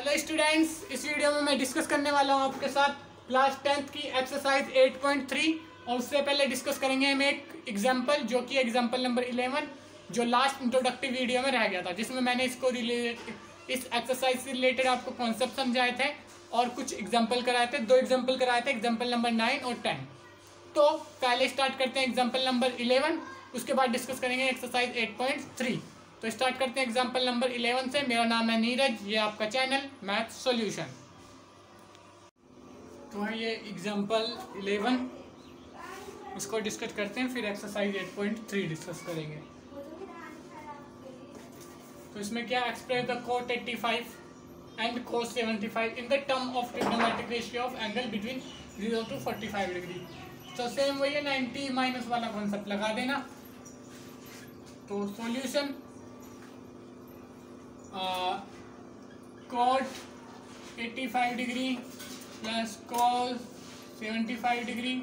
Hello students, इस video में मैं डिस्कस करने वाला हूँ आपके साथ क्लास 10th की एक्सरसाइज 8.3। और उससे पहले डिस्कस करेंगे हम एक एग्जांपल, जो कि एग्जांपल नंबर 11, जो लास्ट इंट्रोडक्टिव वीडियो में रह गया था, जिसमें मैंने इस एक्सरसाइज से रिलेटेड आपको कॉन्सेप्ट समझाए थे और कुछ एग्जाम्पल कराए थे। 2 एग्जाम्पल कराए थे, एग्जाम्पल नंबर 9 और 10। तो पहले स्टार्ट करते हैं एग्जाम्पल नंबर 11, उसके बाद डिस्कस करेंगे एक्सरसाइज 8.3। तो स्टार्ट करते हैं एग्जाम्पल नंबर 11 से। मेरा नाम है नीरज, ये आपका चैनल मैथ सॉल्यूशन। तो ये एग्जाम्पल 11, इसको डिस्कस करते हैं, फिर एक्सरसाइज 8.3 डिस्कस करेंगे। तो इसमें क्या, express the cot 85 and cos 75 in the term of trigonometric ratio of angle between 0 to 45 degree. तो सेम वही है, 90 माइनस वाला कॉन्सेप्ट लगा देना। तो solution, cot 85 degree plus cos 75 degree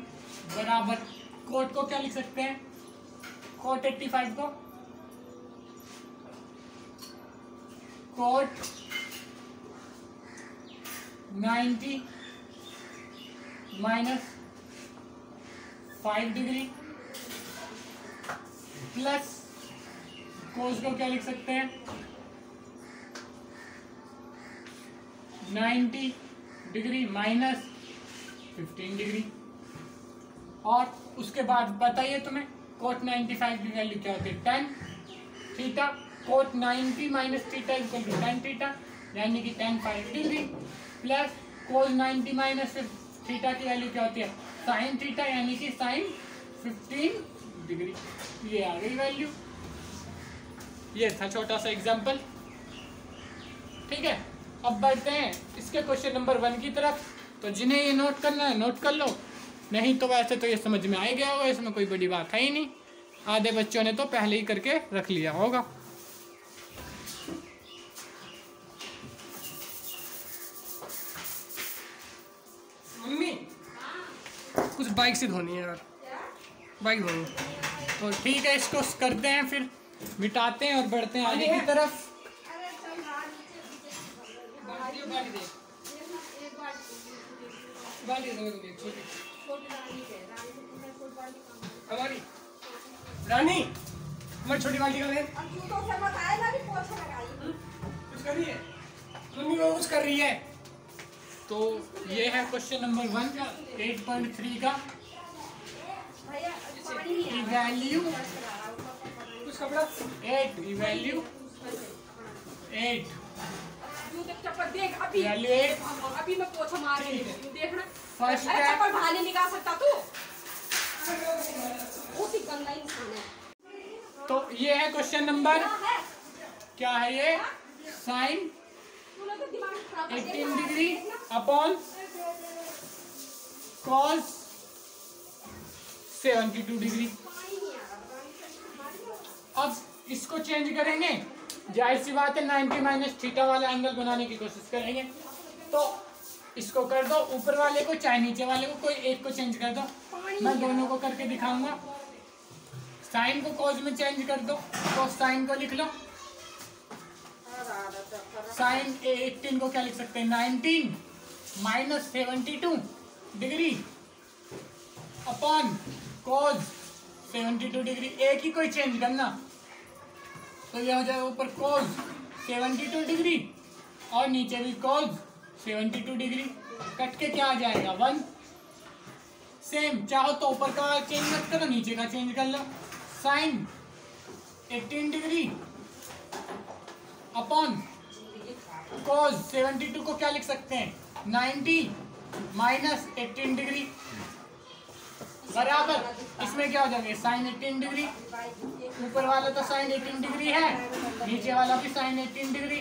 बराबर, cot को क्या लिख सकते हैं, cot 85 को cot 90 माइनस 5 डिग्री प्लस cos को क्या लिख सकते हैं, 90 डिग्री माइनस 15 डिग्री। और उसके बाद बताइए तुम्हें cot 95 की वैल्यू क्या होती है, tan theta. cot 90 minus theta equal to tan theta, यानी कि tan 5 डिग्री, प्लस cos 90 माइनस थीटा की वैल्यू क्या होती है, sin थीटा, यानी कि sin 15 डिग्री। ये आ गई वैल्यू। ये था छोटा सा एग्जाम्पल, ठीक है। अब बढ़ते हैं इसके क्वेश्चन नंबर 1 की तरफ। तो जिन्हें ये नोट करना है नोट कर लो, नहीं तो वैसे तो ये समझ में आ ही गया होगा, इसमें कोई बड़ी बात है ही नहीं। आधे बच्चों ने तो पहले ही करके रख लिया होगा। मम्मी कुछ बाइक से धोनी है यार, बाइक धोनी। तो ठीक है, इसको करते हैं, फिर मिटाते हैं और बढ़ते हैं आगे की तरफ। हमारी रानी, हमारी छोटी बाल्टी का ले। कुछ कर रही है मम्मी, वो कुछ कर रही है। तो ये है क्वेश्चन नंबर 1 का 8.3 का वैल्यू, कुछ कपड़ा 8 वैल्यू 8 देख अभी वैल्यू 8। अभी मैं पोछा मार रही हूं, देखना फर्स्ट चप्पल बाहर नहीं निकाल सकता तू, बहुत ही गंदा इंसान है। तो ये है क्वेश्चन नंबर, क्या है ये, sine 18 degree upon cos 72 degree. अब इसको चेंज करेंगे, जाहिर सी बात है 90 माइनस थीटा वाला एंगल बनाने की कोशिश करेंगे। तो इसको कर दो, ऊपर वाले को चाहे नीचे वाले को, कोई एक को चेंज कर दो। मैं दोनों को करके दिखाऊंगा। साइन को कॉस में चेंज कर दो, तो साइन को लिख लो, साइन 18 को क्या लिख सकते हैं, 19 minus 72 degree upon cos 72 degree. एक ही कोई चेंज करना, तो ये हो जाएगा ऊपर cos 72 डिग्री और नीचे भी cos 72 डिग्री। कट के क्या आ जाएगा, 1। सेम, चाहो तो ऊपर का चेंज मत करो, नीचे का चेंज कर लो। साइन 18 डिग्री अपॉन cos 72 को क्या लिख सकते हैं, 90 माइनस 18 डिग्री बराबर, इसमें क्या हो जाएंगे, साइन 18 डिग्री। ऊपर वाला तो साइन 18 डिग्री है, नीचे वाला भी साइन 18 डिग्री।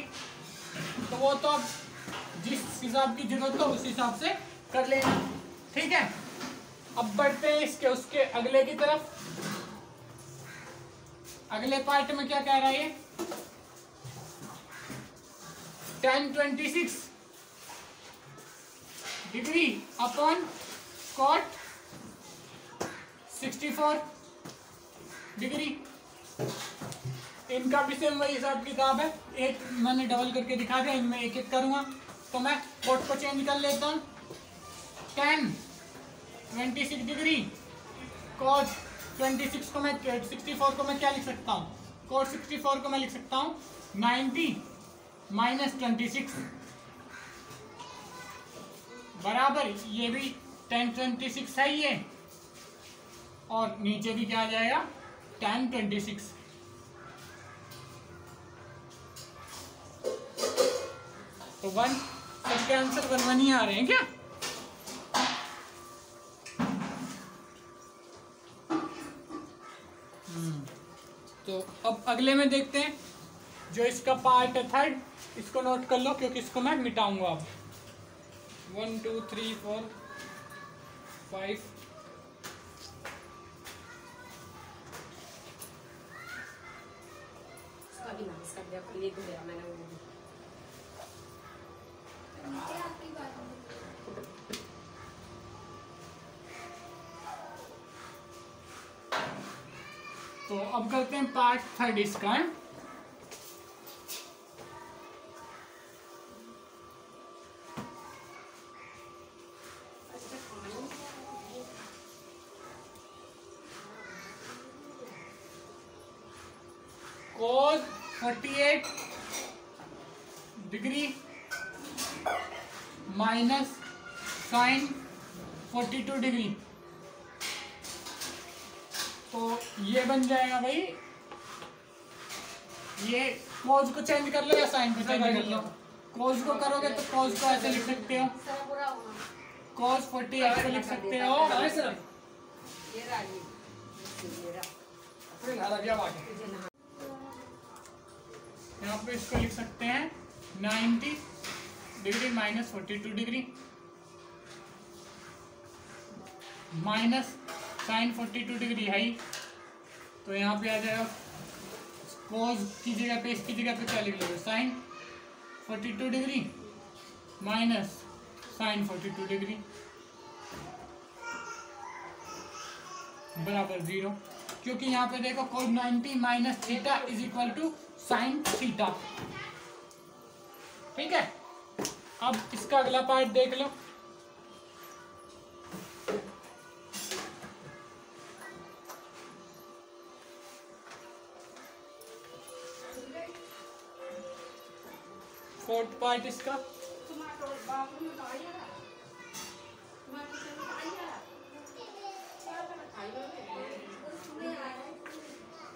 तो वो तो अब जिस हिसाब की जरूरत हो उस हिसाब से कर लेना, ठीक है। अब बढ़ते हैं इसके उसके अगले की तरफ। अगले पार्ट में क्या कह रहा है, 1026 डिग्री अपॉन कॉट 64 डिग्री इनका भी सेम वही हिसाब किताब है, एक मैंने डबल करके दिखा दिया, इनमें एक एक करूँगा। तो मैं कोट को चेंज कर लेता हूँ। 10 26 डिग्री cos 26 को मैं 64 को मैं क्या लिख सकता हूँ, cos 64 को मैं लिख सकता हूँ 90 माइनस 26 बराबर, ये भी 10 26 है ये, और नीचे भी क्या आ जाएगा 10 26। तो 1 सबके आंसर 1 1 ही आ रहे हैं क्या? तो अब अगले में देखते हैं, जो इसका पार्ट है थर्ड, इसको नोट कर लो क्योंकि इसको मैं मिटाऊंगा अब। 1 2 3 4 5 इसका भी नाम इसका भी ले दिया मैंने वो भी। तो अब करते हैं पार्ट थर्ड इसका। cos 48 degree minus sine 42 degree, तो ये बन जाएगा भाई, ये cos को चेंज कर लो या साइन को चेंज कर लो। cos को करोगे तो cos को ऐसे लिख सकते हो, cos 48 को लिख सकते हो, यहाँ पे इसको लिख सकते हैं 90 degree minus 42 degree minus sine 42 degree है ही, तो यहाँ पे आ जाएगा cos की जगह पे, इसकी जगह पे क्या लिख लोगे, sine 42 degree minus sine 42 degree बराबर 0, क्योंकि यहाँ पे देखो cos 90 माइनस थीटा is equal to sine theta. ठीक है, अब इसका अगला पार्ट देख लो। फोर्थ पार्ट इसका,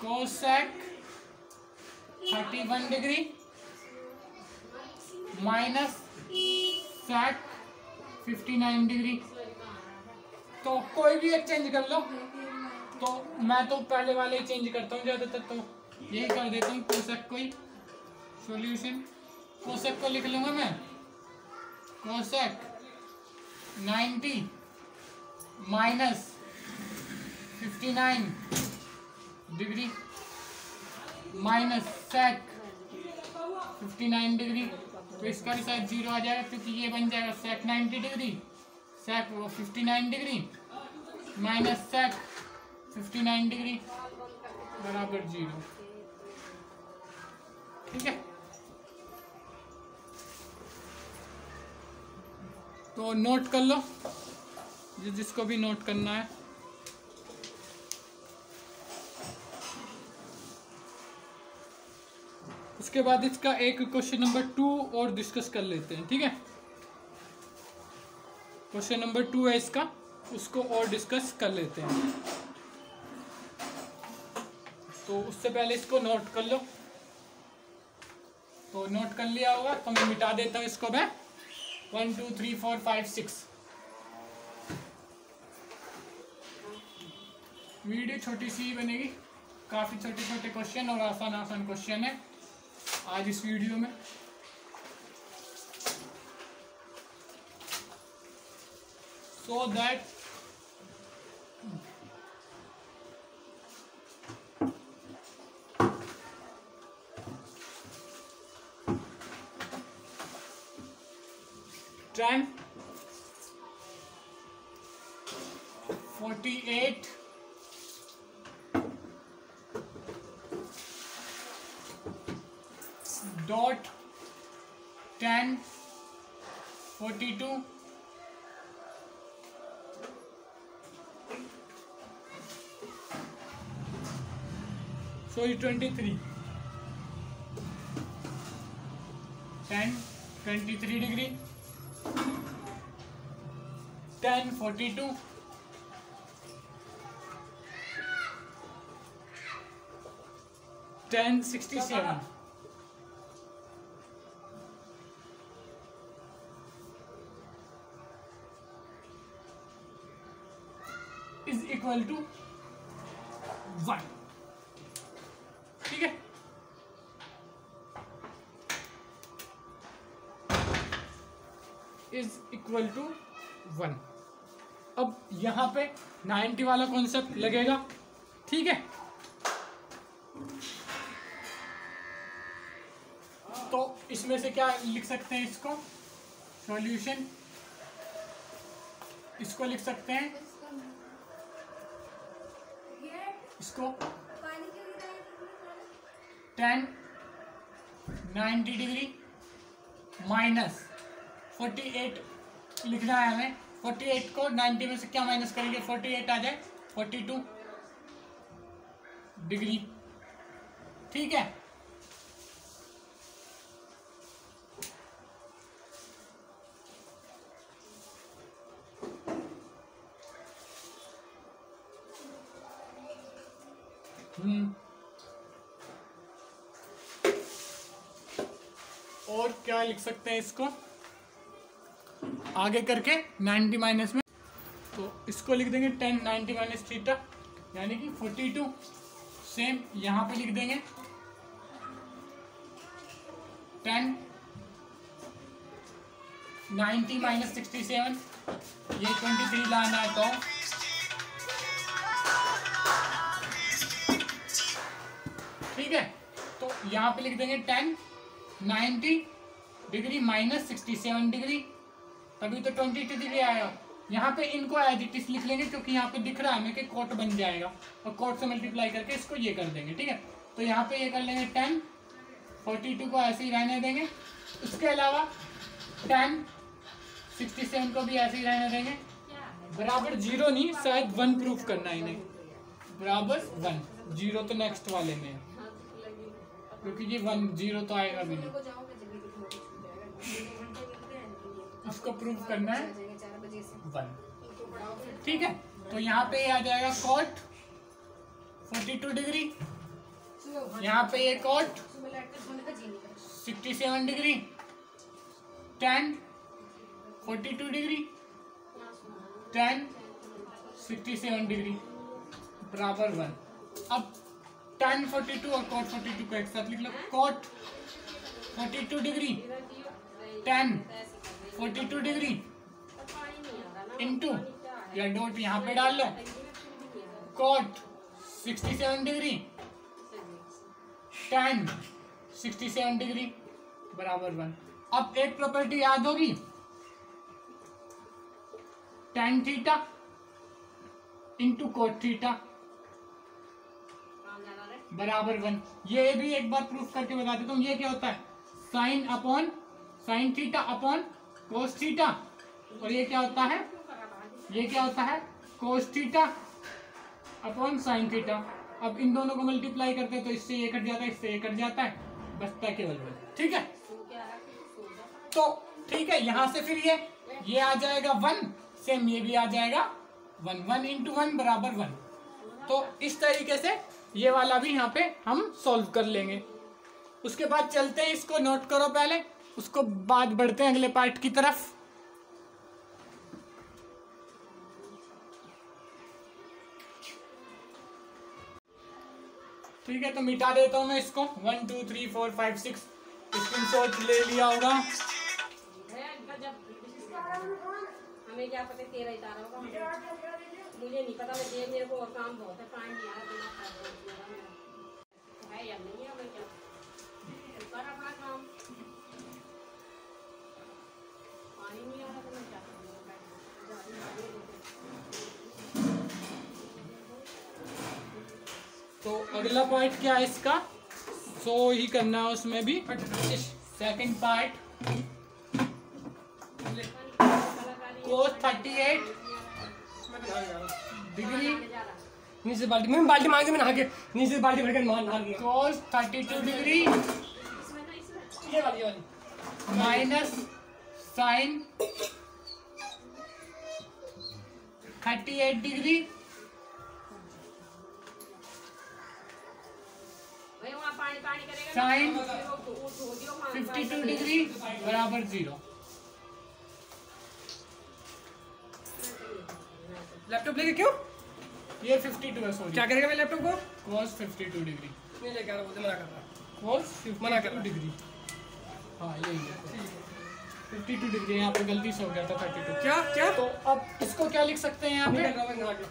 cosec 31 degree minus sec 59 degree, तो कोई भी एक चेंज कर लो। तो मैं तो पहले वाले ही चेंज करता हूँ ज़्यादातर, तो यही कर देता हूँ कोसेक को ही। सॉल्यूशन कोसेक को लिख लूँगा मैं, cosec 90 minus 59 degree minus sec 59 degree, तो इसका भी शायद 0 आ जाएगा, क्योंकि ये बन जाएगा सेक 90 डिग्री सेक 59 डिग्री माइनस सेक 59 डिग्री बराबर 0। ठीक है, तो नोट कर लो जिसको भी नोट करना है। उसके बाद इसका एक क्वेश्चन नंबर 2 और डिस्कस कर लेते हैं। ठीक है, क्वेश्चन नंबर 2 है इसका, उसको और डिस्कस कर लेते हैं। तो उससे पहले इसको नोट कर लो। तो नोट कर लिया होगा तो मैं मिटा देता हूँ इसको मैं। 1 2 3 4 5 6 वीडियो छोटी सी ही बनेगी, काफ़ी छोटे छोटे क्वेश्चन और आसान आसान क्वेश्चन है आज इस वीडियो में। So that tan 48 dot 10 42 23 10 23 degree 10 42 10 67 is equal to 1। ठीक है, इज इक्वल टू 1। अब यहां पे 90 वाला कॉन्सेप्ट लगेगा। ठीक है, तो इसमें से क्या लिख सकते हैं, इसको सॉल्यूशन, इसको लिख सकते हैं, इसको 10 90 डिग्री माइनस 48 लिखना है हमें। 48 को 90 में से क्या माइनस करेंगे, 48 आ जाए 42 डिग्री। ठीक है, और क्या लिख सकते हैं इसको आगे करके 90 माइनस में, तो इसको लिख देंगे 10 90 माइनस थीटा यानी कि 42। सेम यहां पे लिख देंगे 10 90 माइनस 67, ये 23 लाना है तो ठीक है, तो यहाँ पे लिख देंगे 10 90 डिग्री माइनस 67 डिग्री, तभी तो 22 डिग्री आया। यहाँ पे इनको एज इट इज लिख लेंगे क्योंकि यहाँ पे दिख रहा है हमें कि कोट बन जाएगा, और कोट से मल्टीप्लाई करके इसको ये कर देंगे। ठीक है, तो यहाँ पे ये कर लेंगे 10 42 को ऐसे ही रहने देंगे। उसके अलावा 10 67 को भी ऐसे ही रहने देंगे। बराबर 0 नहीं, शायद 1 प्रूफ करना है इन्हें, बराबर 1, 0 तो नेक्स्ट वाले में है क्योंकि ये 1 0 तो आएगा भी नहीं, इसको प्रूफ करना है 1। ठीक है, तो यहाँ पे आ जाएगा कॉट 42 डिग्री, यहाँ पे ये कॉट 67 डिग्री, 10 42 डिग्री 10 67 डिग्री बराबर 1। अब tan 42 और cot 42 को एक साथ लिख लो। cot 42 degree tan 42 degree into या डॉट यहाँ पे डाल लो cot 67 डिग्री tan 67 डिग्री बराबर 1। अब एक प्रॉपर्टी याद होगी, tan theta into cot theta बराबर 1। ये भी एक बार प्रूफ करके बता देता हूँ। ये क्या होता है, sine upon sine theta upon cos theta, और ये क्या होता है, ये क्या होता है cos theta upon sine theta. अब इन दोनों को मल्टीप्लाई करते हैं तो इससे ये कट जाता है, इससे ये कट जाता है, बचता है केवल 1। ठीक है, तो ठीक है, यहां से फिर ये आ जाएगा 1, सेम ये भी आ जाएगा 1, 1 इंटू 1 बराबर 1। तो इस तरीके से ये वाला भी यहाँ पे हम सॉल्व कर लेंगे। उसके बाद चलते हैं, इसको नोट करो पहले, उसको बाद बढ़ते हैं अगले पार्ट की तरफ। ठीक है, तो मिटा देता हूं मैं इसको। 1 2 3 4 5 6 स्क्रीनशॉट ले लिया होगा। हमें क्या पता तेरा ही तारा होगा, मुझे नहीं पता। मैं मेरे को काम बहुत है, पानी नहीं आ रहा है या नहीं है, मैं क्या कर अपना काम, पानी नहीं आ रहा तो मैं क्या करूँगा। तो अगला पॉइंट क्या है इसका, सो ही करना है उसमें भी। सेकंड पार्ट cos 38 डिग्री नीचे बाल्टी में बाल्टी मांगे मैं नहा के नीचे बाल्टी भर के नहा दिया। cos 32 डिग्री ये वाली माइनस साइन 38 डिग्री भाई वहाँ पानी पानी करेगा साइन ना, 52 डिग्री बराबर 0। लैपटॉप लेके क्यों ये 52 है, सॉरी क्या करेगा मैं लैपटॉप को cos 52 डिग्री नहीं लेके आ रहा बोलते मना कर रहा cos मना कर 52 डिग्री। हाँ यही है 52 डिग्री, यहाँ पे गलती से हो गया था 32। क्या क्या तो अब इसको क्या लिख सकते हैं यहाँ निकल पे, रहा मैं नहा के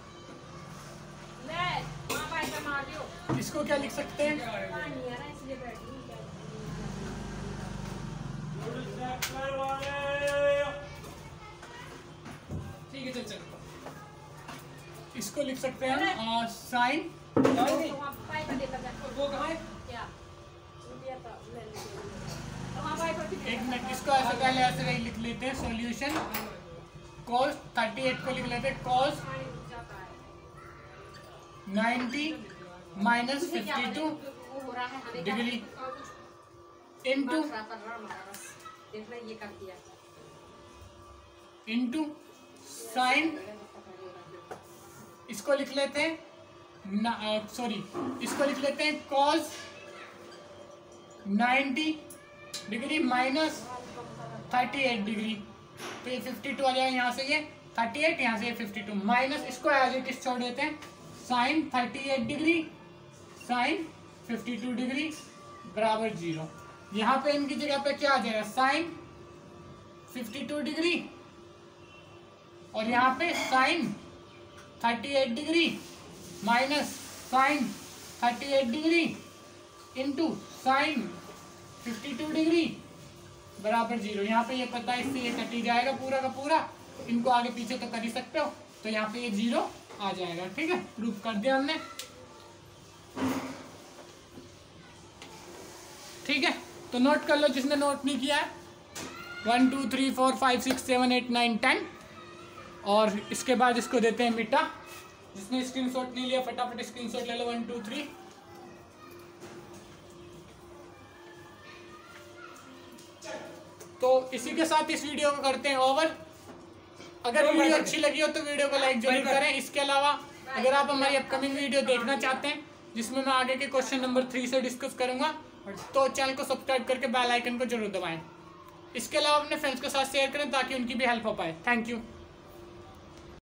ले वहाँ पानी पे मार दियो इसको क्या लिख सकते हैं, पानी आ रहा है इसलिए बैठी हूँ क्या ठीक है चल चल इसको लिख सकते हैं साइन नहीं तो वहाँ पानी पे लेकर जा वो कहाँ है क्या रुपया तो ले लीजिए तो वहाँ पानी पे एक मिनट, इसको ऐसे पहले ऐसे नहीं लिख लेते हैं सॉल्यूशन cos 38 को लिख लेते हैं cos पानी रुक जाता है 90 माइनस तुझे क्या 52 वो हो रहा है हमें क्या डिग्री और कुछ इंटू बस रहा कर रहा हमारा बस देखना ये कर दिया इंटू साइन, इसको लिख लेते हैं सॉरी इसको लिख लेते हैं cos 90 डिग्री माइनस 38 डिग्री। तो ये 52 आ जाएगा यहाँ से, ये 38 यहाँ से ये 52 माइनस, इसको एज इट इज छोड़ देते हैं साइन 38 डिग्री साइन 52 डिग्री बराबर 0। यहाँ पे इनकी जगह पे क्या आ जाएगा साइन 52 डिग्री और यहाँ पे sine 38 degree minus sine 38 degree into sine 52 degree बराबर 0। यहाँ पे ये पता है इससे ये कट ही जाएगा पूरा का पूरा, इनको आगे पीछे तो कर ही सकते हो, तो यहाँ पे ये 0 आ जाएगा। ठीक है, प्रूफ कर दिया हमने। ठीक है, तो नोट कर लो जिसने नोट नहीं किया है 1 2 3 4 5 6 7 8 9 10 और इसके बाद इसको देते हैं मिटा। जिसने स्क्रीनशॉट नहीं लिया फटाफट स्क्रीनशॉट ले लो 1 2 3। तो इसी के साथ इस वीडियो को करते हैं ओवर। अगर वीडियो अच्छी लगी हो तो वीडियो को लाइक जरूर करें। इसके अलावा अगर आप हमारी अपकमिंग वीडियो देखना चाहते हैं जिसमें मैं आगे के क्वेश्चन नंबर 3 से डिस्कस करूंगा तो चैनल को सब्सक्राइब करके बेल आइकन को जरूर दबाएं। इसके अलावा अपने फ्रेंड्स के साथ शेयर करें ताकि उनकी भी हेल्प हो पाए। Thank you.